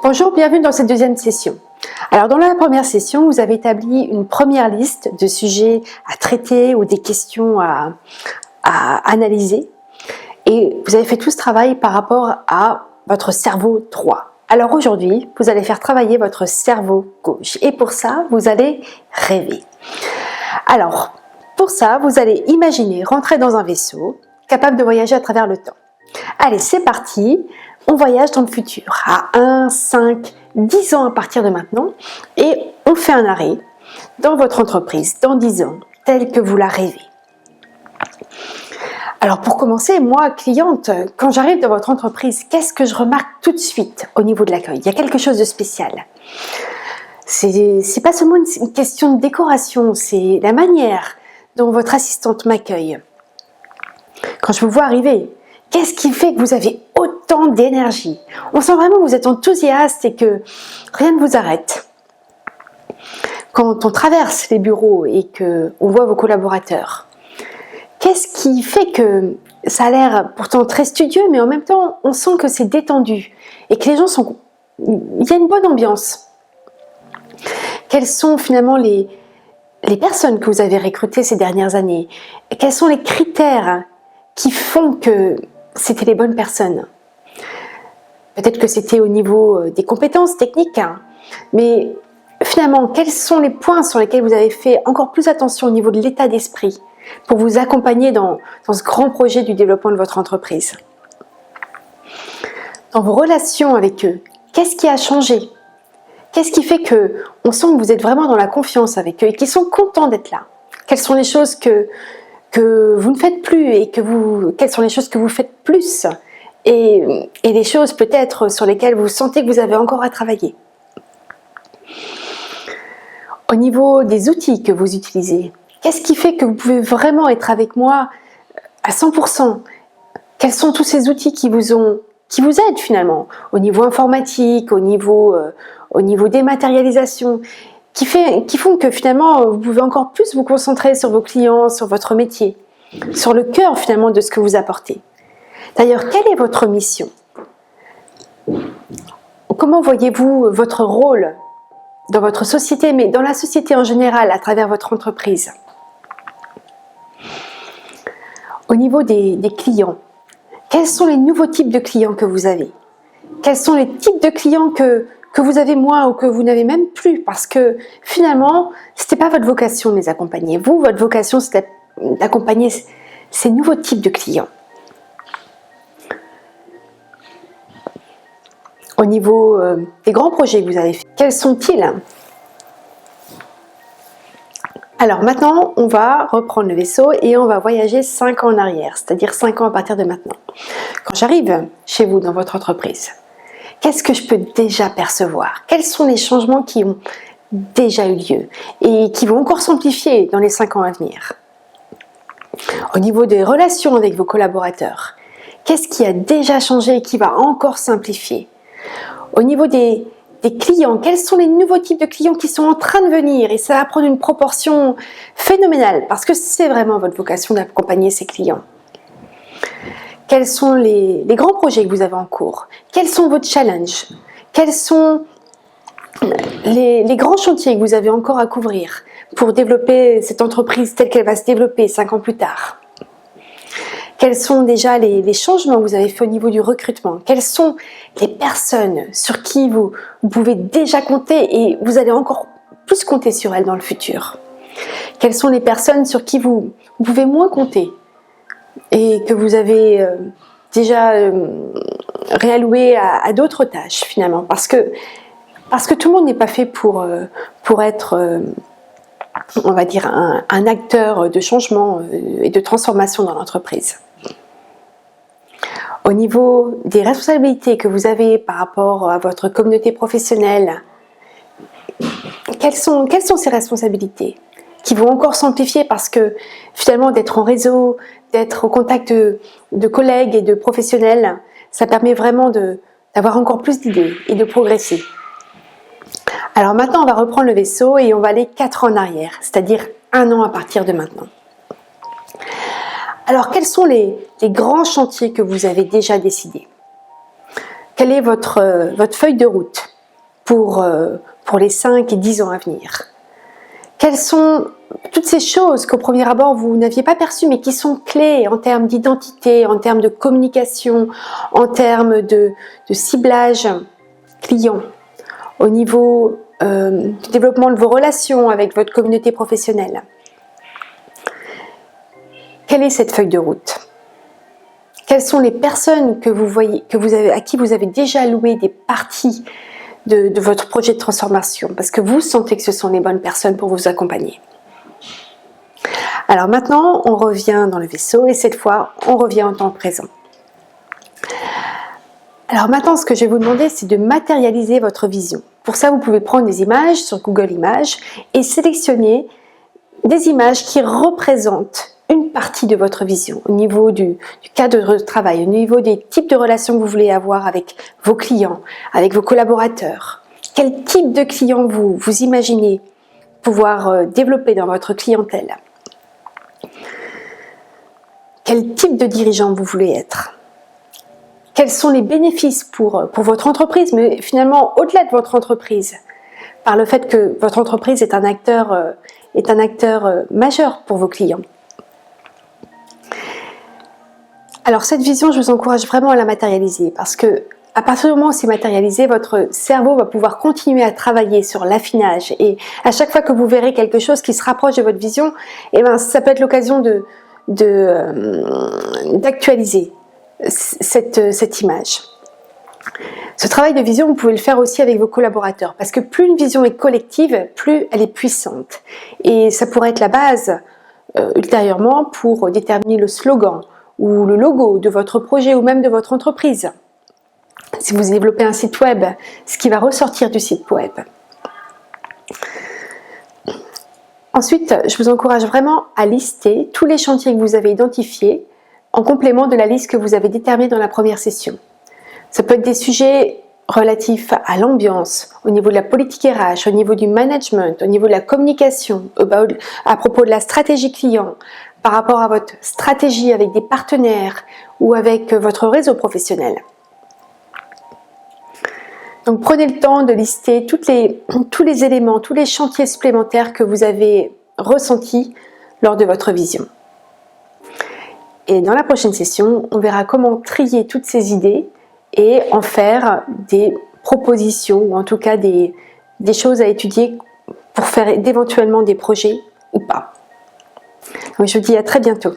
Bonjour, bienvenue dans cette deuxième session. Alors dans la première session, vous avez établi une première liste de sujets à traiter ou des questions à analyser. Et vous avez fait tout ce travail par rapport à votre cerveau droit. Alors aujourd'hui, vous allez faire travailler votre cerveau gauche. Et pour ça, vous allez rêver. Alors, pour ça, vous allez imaginer rentrer dans un vaisseau capable de voyager à travers le temps. Allez, c'est parti. On voyage dans le futur, à 1, 5, 10 ans à partir de maintenant, et on fait un arrêt dans votre entreprise, dans 10 ans, tel que vous la rêvez. Alors pour commencer, moi, cliente, quand j'arrive dans votre entreprise, qu'est-ce que je remarque tout de suite au niveau de l'accueil? Il y a quelque chose de spécial. C'est pas seulement une question de décoration, c'est la manière dont votre assistante m'accueille. Quand je vous vois arriver, qu'est-ce qui fait que vous avez autant d'énergie? On sent vraiment que vous êtes enthousiaste et que rien ne vous arrête. Quand on traverse les bureaux et qu'on voit vos collaborateurs, qu'est-ce qui fait que ça a l'air pourtant très studieux, mais en même temps, on sent que c'est détendu et que les gens sont... Il y a une bonne ambiance. Quelles sont finalement les personnes que vous avez recrutées ces dernières années? Quels sont les critères qui font que c'était les bonnes personnes? Peut-être que c'était au niveau des compétences techniques, mais finalement, quels sont les points sur lesquels vous avez fait encore plus attention au niveau de l'état d'esprit pour vous accompagner dans ce grand projet du développement de votre entreprise? Dans vos relations avec eux, qu'est-ce qui a changé? Qu'est-ce qui fait qu'on sent que vous êtes vraiment dans la confiance avec eux et qu'ils sont contents d'être là? Quelles sont les choses que vous ne faites plus et quelles sont les choses que vous faites plus et les choses peut-être sur lesquelles vous sentez que vous avez encore à travailler? Au niveau des outils que vous utilisez, qu'est-ce qui fait que vous pouvez vraiment être avec moi à 100%? Quels sont tous ces outils qui vous aident finalement au niveau informatique, au niveau dématérialisation, qui font que finalement vous pouvez encore plus vous concentrer sur vos clients, sur votre métier, sur le cœur finalement de ce que vous apportez. D'ailleurs, quelle est votre mission? Comment voyez-vous votre rôle dans votre société, mais dans la société en général, à travers votre entreprise? Au niveau des clients, quels sont les nouveaux types de clients que vous avez? Quels sont les types de clients que vous avez moins ou que vous n'avez même plus? Parce que finalement, ce n'était pas votre vocation de les accompagner. Vous, votre vocation, c'était d'accompagner ces nouveaux types de clients. Au niveau des grands projets que vous avez faits, quels sont-ils? Alors maintenant, on va reprendre le vaisseau et on va voyager 5 ans en arrière, c'est-à-dire 5 ans à partir de maintenant. Quand j'arrive chez vous, dans votre entreprise, qu'est-ce que je peux déjà percevoir? Quels sont les changements qui ont déjà eu lieu et qui vont encore s'amplifier dans les 5 ans à venir? Au niveau des relations avec vos collaborateurs, qu'est-ce qui a déjà changé et qui va encore simplifier? Au niveau des clients, quels sont les nouveaux types de clients qui sont en train de venir? Et ça va prendre une proportion phénoménale parce que c'est vraiment votre vocation d'accompagner ces clients. Quels sont les grands projets que vous avez en cours? Quels sont vos challenges? Quels sont les grands chantiers que vous avez encore à couvrir pour développer cette entreprise telle qu'elle va se développer 5 ans plus tard? Quels sont déjà les changements que vous avez faits au niveau du recrutement? Quelles sont les personnes sur qui vous pouvez déjà compter et vous allez encore plus compter sur elles dans le futur? Quelles sont les personnes sur qui vous pouvez moins compter et que vous avez déjà réalloué à d'autres tâches finalement? Parce que tout le monde n'est pas fait pour être... on va dire un acteur de changement et de transformation dans l'entreprise. Au niveau des responsabilités que vous avez par rapport à votre communauté professionnelle, quelles sont ces responsabilités qui vont encore s'amplifier parce que finalement d'être en réseau, d'être au contact de collègues et de professionnels, ça permet vraiment d'avoir encore plus d'idées et de progresser. Alors maintenant, on va reprendre le vaisseau et on va aller 4 ans en arrière, c'est-à-dire 1 an à partir de maintenant. Alors, quels sont les grands chantiers que vous avez déjà décidés? Quelle est votre feuille de route? pour les 5 et 10 ans à venir? Quelles sont toutes ces choses qu'au premier abord vous n'aviez pas perçues mais qui sont clés en termes d'identité, en termes de communication, en termes de ciblage client, au niveau du développement de vos relations avec votre communauté professionnelle? Quelle est cette feuille de route? Quelles sont les personnes que vous voyez, à qui vous avez déjà alloué des parties de votre projet de transformation, parce que vous sentez que ce sont les bonnes personnes pour vous accompagner? Alors maintenant, on revient dans le vaisseau et cette fois, on revient en temps présent. Alors maintenant, ce que je vais vous demander, c'est de matérialiser votre vision. Pour ça, vous pouvez prendre des images sur Google Images et sélectionner des images qui représentent une partie de votre vision, au niveau du cadre de travail, au niveau des types de relations que vous voulez avoir avec vos clients, avec vos collaborateurs. Quel type de client vous imaginez pouvoir développer dans votre clientèle? Quel type de dirigeant vous voulez être? Quels sont les bénéfices pour votre entreprise, mais finalement au-delà de votre entreprise, par le fait que votre entreprise est un acteur majeur pour vos clients? Alors cette vision, je vous encourage vraiment à la matérialiser parce que à partir du moment où c'est matérialisé, votre cerveau va pouvoir continuer à travailler sur l'affinage et à chaque fois que vous verrez quelque chose qui se rapproche de votre vision, eh ben, ça peut être l'occasion d'actualiser cette image. Ce travail de vision, vous pouvez le faire aussi avec vos collaborateurs parce que plus une vision est collective, plus elle est puissante et ça pourrait être la base ultérieurement pour déterminer le slogan ou le logo de votre projet ou même de votre entreprise. Si vous développez un site web, ce qui va ressortir du site web. Ensuite, je vous encourage vraiment à lister tous les chantiers que vous avez identifiés en complément de la liste que vous avez déterminée dans la première session. Ça peut être des sujets relatifs à l'ambiance, au niveau de la politique RH, au niveau du management, au niveau de la communication, à propos de la stratégie client, par rapport à votre stratégie avec des partenaires ou avec votre réseau professionnel. Donc prenez le temps de lister tous les éléments, tous les chantiers supplémentaires que vous avez ressentis lors de votre vision. Et dans la prochaine session, on verra comment trier toutes ces idées et en faire des propositions ou en tout cas des choses à étudier pour faire éventuellement des projets ou pas. Donc je vous dis à très bientôt.